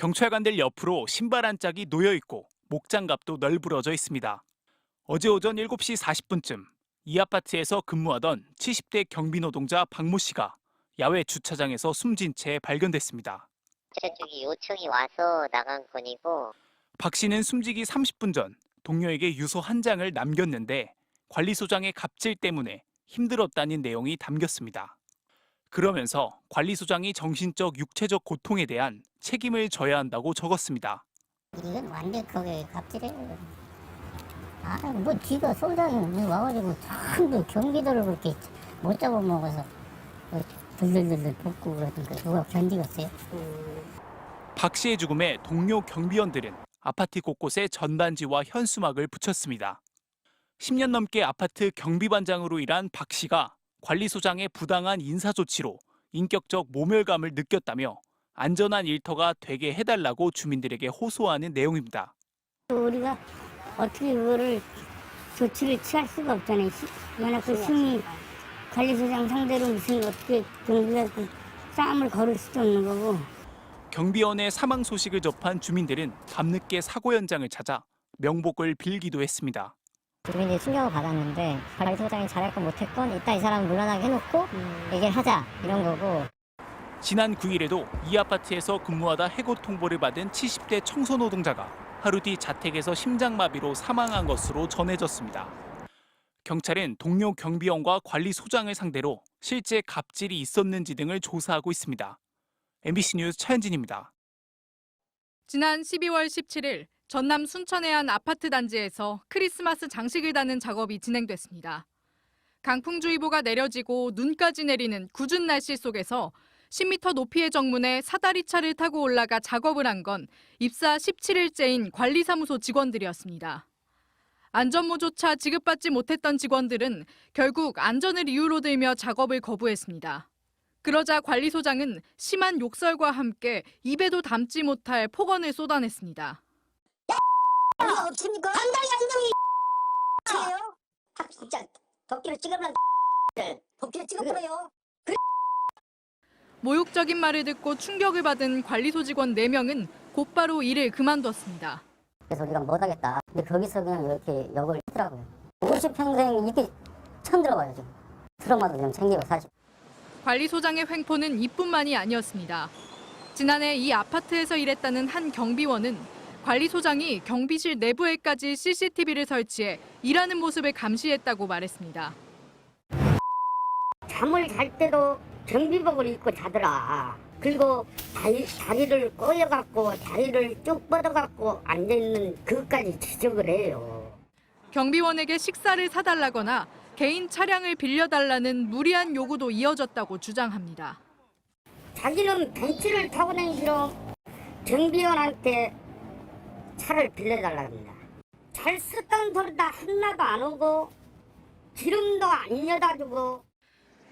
경찰관들 옆으로 신발 한 짝이 놓여 있고 목장갑도 널브러져 있습니다. 어제 오전 7시 40분쯤 이 아파트에서 근무하던 70대 경비 노동자 박모 씨가 야외 주차장에서 숨진 채 발견됐습니다. 저쪽이 요청이 와서 나간 건이고. 박 씨는 숨지기 30분 전 동료에게 유서 한 장을 남겼는데 관리소장의 갑질 때문에 힘들었다는 내용이 담겼습니다. 그러면서 관리소장이 정신적, 육체적 고통에 대한 책임을 져야 한다고 적었습니다. 이건 완벽하게 갑질이에요. 뭐 지가 소장이 와가지고 전부 경비도를 그렇게 못 잡아먹어서 들들들들 볶고 그러니까 누가 견디겠어요? 박 씨의 죽음에 동료 경비원들은 아파트 곳곳에 전단지와 현수막을 붙였습니다. 10년 넘게 아파트 경비반장으로 일한 박 씨가 관리소장의 부당한 인사조치로 인격적 모멸감을 느꼈다며 안전한 일터가 되게 해달라고 주민들에게 호소하는 내용입니다. 우리가 어떻게 그거를 조치를 취할 수가 없잖아요. 워낙 그 시민 관리소장 상대로 무슨 어떻게 경비가 그 싸움을 걸을 수도 없는 거고. 경비원의 사망 소식을 접한 주민들은 밤늦게 사고 현장을 찾아 명복을 빌기도 했습니다. 주민이 충격을 받았는데 관리소장이 잘했건 못했건 이따 이 사람을 물러나게 해놓고 얘기를 하자 이런 거고. 지난 9일에도 이 아파트에서 근무하다 해고 통보를 받은 70대 청소노동자가 하루 뒤 자택에서 심장마비로 사망한 것으로 전해졌습니다. 경찰은 동료 경비원과 관리소장을 상대로 실제 갑질이 있었는지 등을 조사하고 있습니다. MBC 뉴스 차현진입니다. 지난 12월 17일 전남 순천의 한 아파트 단지에서 크리스마스 장식을 다는 작업이 진행됐습니다. 강풍주의보가 내려지고 눈까지 내리는 궂은 날씨 속에서 10m 높이의 정문에 사다리차를 타고 올라가 작업을 한 건 입사 17일째인 관리사무소 직원들이었습니다. 안전모조차 지급받지 못했던 직원들은 결국 안전을 이유로 들며 작업을 거부했습니다. 그러자 관리소장은 심한 욕설과 함께 입에도 담지 못할 폭언을 쏟아냈습니다. 우리가 없습니까? 당당히 안녕히 해요. 진짜 도끼를 찍으면 도끼를 찍어버려요. 모욕적인 말을 듣고 충격을 받은 관리소 직원 4명은 곧바로 일을 그만뒀습니다. 그래서 우리가 못하겠다. 근데 거기서 그냥 이렇게 욕을 했더라고요. 50평생 이렇게 처음 들어봐요 지금. 트라우마도 좀 생기고 사실. 관리소장의 횡포는 이뿐만이 아니었습니다. 지난해 이 아파트에서 일했다는 한 경비원은 관리소장이 경비실 내부에까지 CCTV를 설치해 일하는 모습을 감시했다고 말했습니다. 잠을 잘 때도 경비복을 입고 자더라. 그리고 다리를 꼬여갖고 다리를 쭉 뻗어갖고 앉아있는 그것까지 지적을 해요. 경비원에게 식사를 사달라거나 개인 차량을 빌려달라는 무리한 요구도 이어졌다고 주장합니다. 자기는 벤츠를 타고 다니기 싫어. 경비원한테 차를 빌려달라고 합니다. 잘 썼다는 소리도 하나도 안 오고 기름도 안 여다주고.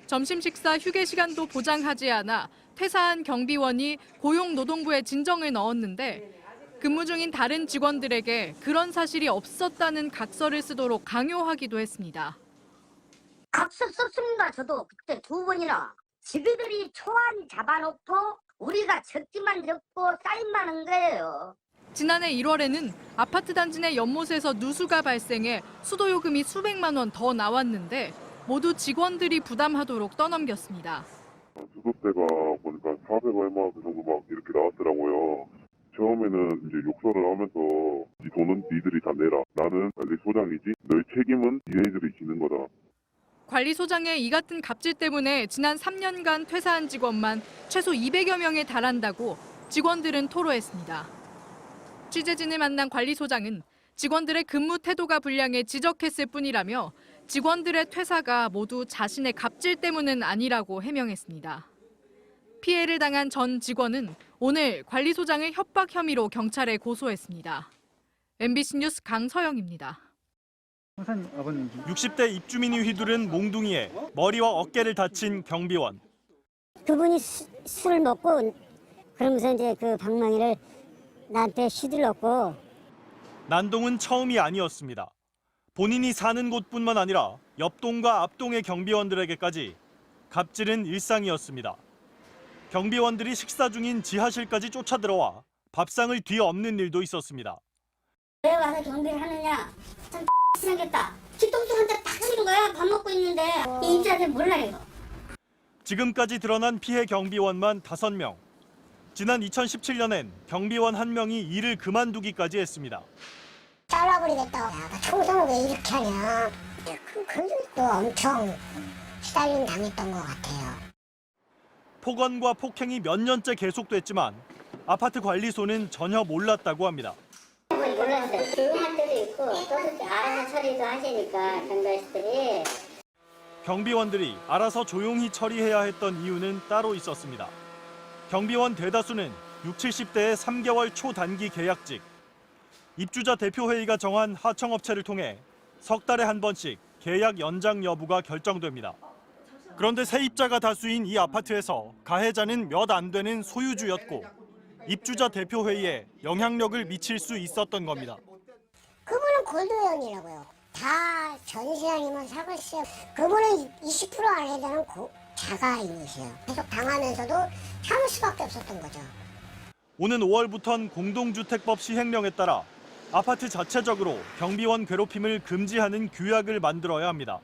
점심 식사 휴게 시간도 보장하지 않아 퇴사한 경비원이 고용노동부에 진정을 넣었는데 근무 중인 다른 직원들에게 그런 사실이 없었다는 각서를 쓰도록 강요하기도 했습니다. 각서 썼습니다. 저도 그때 2번이나. 지그들이 초안 잡아놓고 우리가 적기만 적고 사인만 한 거예요. 지난해 1월에는 아파트 단지 내 연못에서 누수가 발생해 수도요금이 수백만 원 더 나왔는데 모두 직원들이 부담하도록 떠넘겼습니다. 주소대가 보니까 400 얼마 그 정도 막 이렇게 나왔더라고요. 처음에는 이제 욕설을 하면서 이 돈은 니들이 다 내라. 나는 관리소장이지. 너희 책임은 니네들이 지는 거다. 관리소장의 이 같은 갑질 때문에 지난 3년간 퇴사한 직원만 최소 200여 명에 달한다고 직원들은 토로했습니다. 취재진을 만난 관리소장은 직원들의 근무 태도가 불량해 지적했을 뿐이라며 직원들의 퇴사가 모두 자신의 갑질 때문은 아니라고 해명했습니다. 피해를 당한 전 직원은 오늘 관리소장을 협박 혐의로 경찰에 고소했습니다. MBC 뉴스 강서영입니다. 60대 입주민이 휘두른 몽둥이에 머리와 어깨를 다친 경비원. 그분이 술을 먹고 그러면서 이제 그 방망이를 나한테 휘둘렀고. 난동은 처음이 아니었습니다. 본인이 사는 곳뿐만 아니라 옆동과 앞동의 경비원들에게까지 갑질은 일상이었습니다. 경비원들이 식사 중인 지하실까지 쫓아들어와 밥상을 뒤엎는 일도 있었습니다. 왜 와서 경비를 하느냐? 참 생겼다. 뒤통수 한대 딱 치는 거야. 밥 먹고 있는데 이 입자들 몰라 이거. 지금까지 드러난 피해 경비원만 5명. 지난 2017년엔 경비원 1명이 일을 그만두기까지 했습니다. 잘라버리겠다고. 총선을 왜 이렇게 하냐. 그것도 엄청 시달림 당했던 것 같아요. 폭언과 폭행이 몇 년째 계속됐지만 아파트 관리소는 전혀 몰랐다고 합니다. 몰랐어요. 조용할 때도 있고 또 알아서 처리도 하시니까 경비아저씨들이. 경비원들이 알아서 조용히 처리해야 했던 이유는 따로 있었습니다. 경비원 대다수는 60, 70대의 3개월 초단기 계약직. 입주자 대표회의가 정한 하청업체를 통해 석 달에 한 번씩 계약 연장 여부가 결정됩니다. 그런데 세입자가 다수인 이 아파트에서 가해자는 몇 안 되는 소유주였고 입주자 대표회의에 영향력을 미칠 수 있었던 겁니다. 그분은 골드형이라고요. 다 전세 아니면 사글세. 그분은 20% 안에 되는 자가인이세요. 계속 당하면서도 참을 수밖에 없었던 거죠. 오는 5월부터는 공동주택법 시행령에 따라 아파트 자체적으로 경비원 괴롭힘을 금지하는 규약을 만들어야 합니다.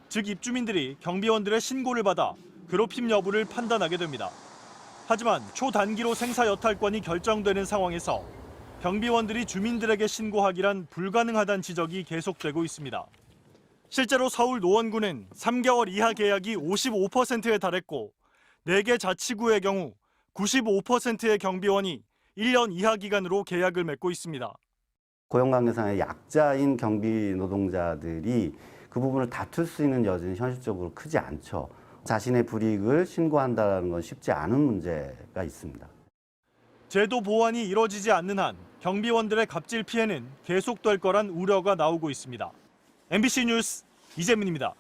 즉 입주민들이 경비원들의 신고를 받아 괴롭힘 여부를 판단하게 됩니다. 하지만 초단기로 생사여탈권이 결정되는 상황에서 경비원들이 주민들에게 신고하기란 불가능하다는 지적이 계속되고 있습니다. 실제로 서울 노원구는 3개월 이하 계약이 55%에 달했고 4개 자치구의 경우 95%의 경비원이 1년 이하 기간으로 계약을 맺고 있습니다. 고용관계상의 약자인 경비 노동자들이 그 부분을 다툴 수 있는 여지는 현실적으로 크지 않죠. 자신의 불이익을 신고한다는 건 쉽지 않은 문제가 있습니다. 제도 보완이 이뤄지지 않는 한 경비원들의 갑질 피해는 계속될 거란 우려가 나오고 있습니다. MBC 뉴스 이재민입니다.